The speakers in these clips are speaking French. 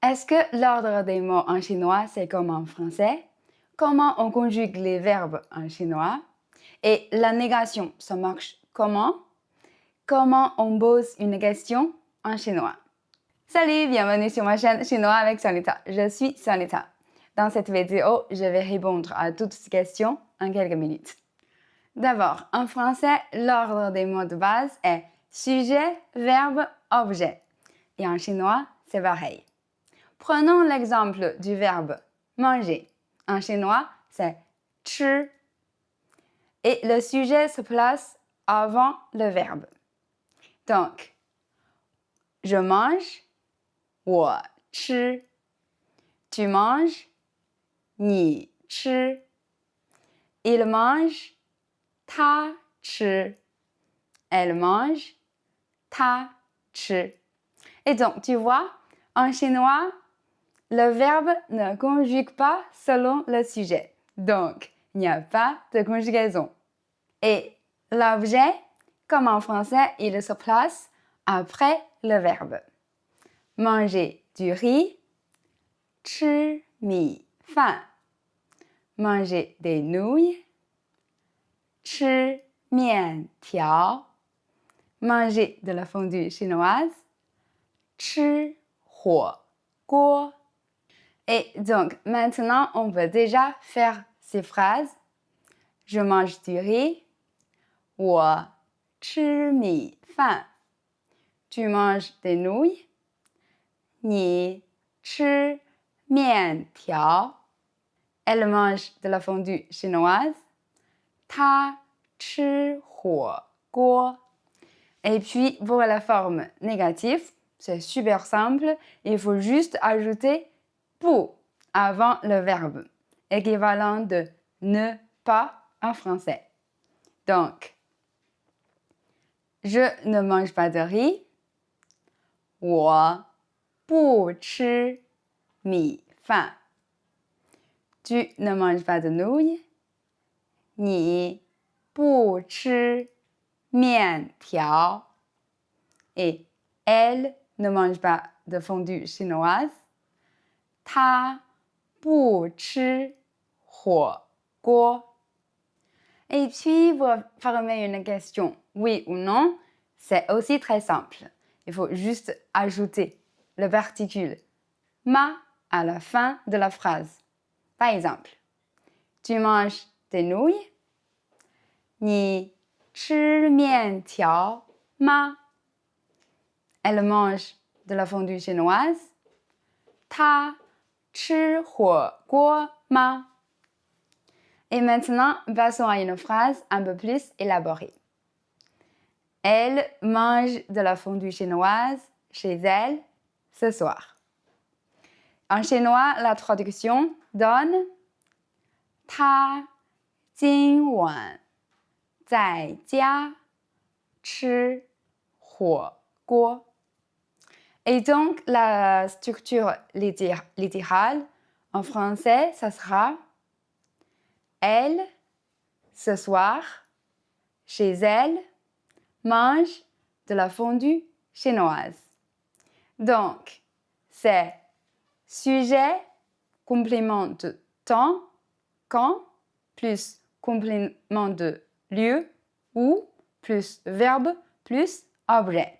Est-ce que l'ordre des mots en chinois, c'est comme en français? Comment on conjugue les verbes en chinois? Et la négation, ça marche comment? Comment on pose une question en chinois? Salut, bienvenue sur ma chaîne Chinois avec Sonita. Je suis Sonita. Dans cette vidéo, je vais répondre à toutes ces questions en quelques minutes. D'abord, en français, l'ordre des mots de base est sujet, verbe, objet. Et en chinois, c'est pareil. Prenons l'exemple du verbe manger. En chinois, c'est 吃. Et le sujet se place avant le verbe. Donc, je mange, 我吃. Tu manges, 你吃. Il mange, 他吃. Elle mange, 他吃. Et donc, tu vois, en chinois, le verbe ne conjugue pas selon le sujet. Donc, il n'y a pas de conjugaison. Et l'objet, comme en français, il se place après le verbe. Manger du riz, 吃米饭. Manger des nouilles, 吃面条. Manger de la fondue chinoise, 吃火锅. Et donc, maintenant, on peut déjà faire ces phrases. Je mange du riz, 我吃米饭. Tu manges des nouilles, 你吃面条. Elle mange de la fondue chinoise, 她吃火锅. Et puis, pour la forme négative, c'est super simple. Il faut juste ajouter pour avant le verbe, équivalent de ne pas en français. Donc, je ne mange pas de riz, 我不吃米饭. Tu ne manges pas de nouilles, 你不吃面条. Et elle ne mange pas de fondue chinoise, 她不吃火锅. Et puis, vous former une question oui ou non, c'est aussi très simple. Il faut juste ajouter le particule ma à la fin de la phrase. Par exemple, tu manges des nouilles, 你吃面条吗? Elle mange de la fondue chinoise, 她吃火锅吗? Et maintenant, passons à une phrase un peu plus élaborée. Elle mange de la fondue chinoise chez elle ce soir. En chinois, la traduction donne 她今晚在家吃火锅. Et donc, la structure littérale en français, ça sera elle, ce soir, chez elle, mange de la fondue chinoise. Donc, c'est sujet, complément de temps, quand, plus complément de lieu, où, plus verbe, plus objet.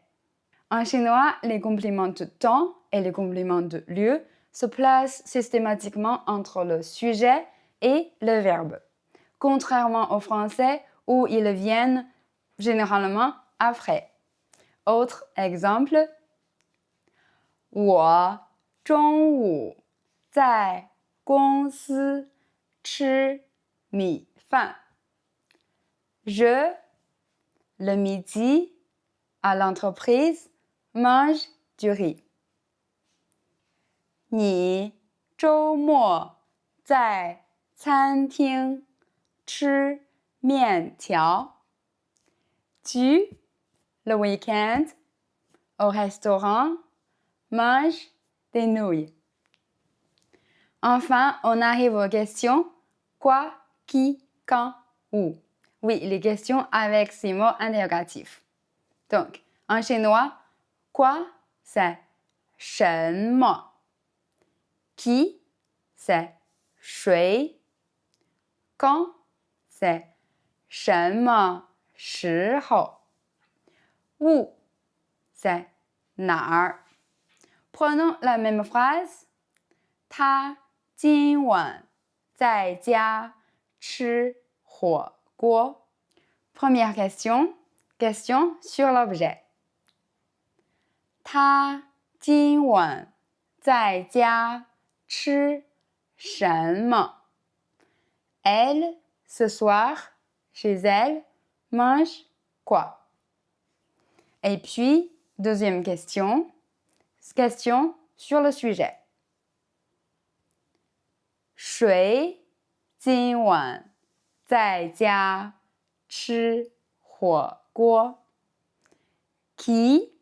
En chinois, les compléments de temps et les compléments de lieu se placent systématiquement entre le sujet et le verbe, contrairement au français où ils viennent généralement après. Autre exemple, 我中午在公司吃米饭. Je, le midi, à l'entreprise, mange du riz. 你周末在餐厅吃面条. Tu, le week-end, au restaurant, mange des nouilles. Enfin, on arrive aux questions quoi, qui, quand, où. Oui, les questions avec ces mots interrogatifs. Donc, en chinois, quoi, c'est 什么. Qui, c'est 谁 Quand, c'est 什么时候 Où, c'est 哪儿 Prenons la même phrase. 他今晚在家吃火锅 Première question, question sur l'objet. 他今晚在家吃什么 Elle, ce soir, chez elle, mange quoi Et puis, deuxième question, question sur le sujet. 谁今晚在家吃火锅 Qui,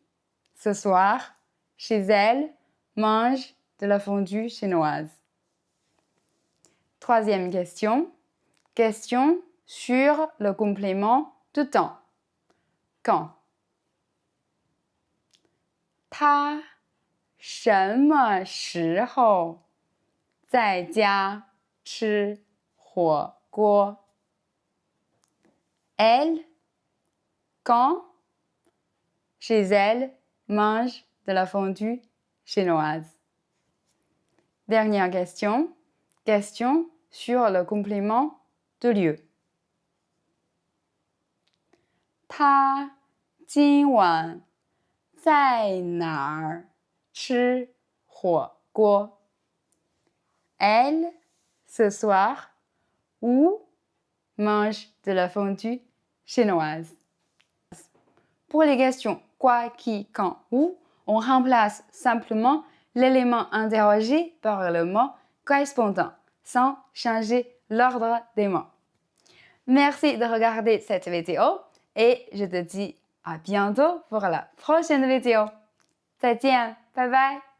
ce soir, chez elle, mange de la fondue chinoise Troisième question, question sur le complément de temps. Quand 他什么时候在家吃火锅 Elle, quand, chez elle, mange de la fondue chinoise. Dernière question, question sur le complément de lieu. 他今晚在哪儿吃火锅 Elle, ce soir, où mange de la fondue chinoise. Pour les questions quoi, qui, quand, où, on remplace simplement l'élément interrogé par le mot correspondant, sans changer l'ordre des mots. Merci de regarder cette vidéo et je te dis à bientôt pour la prochaine vidéo. 再见，拜拜。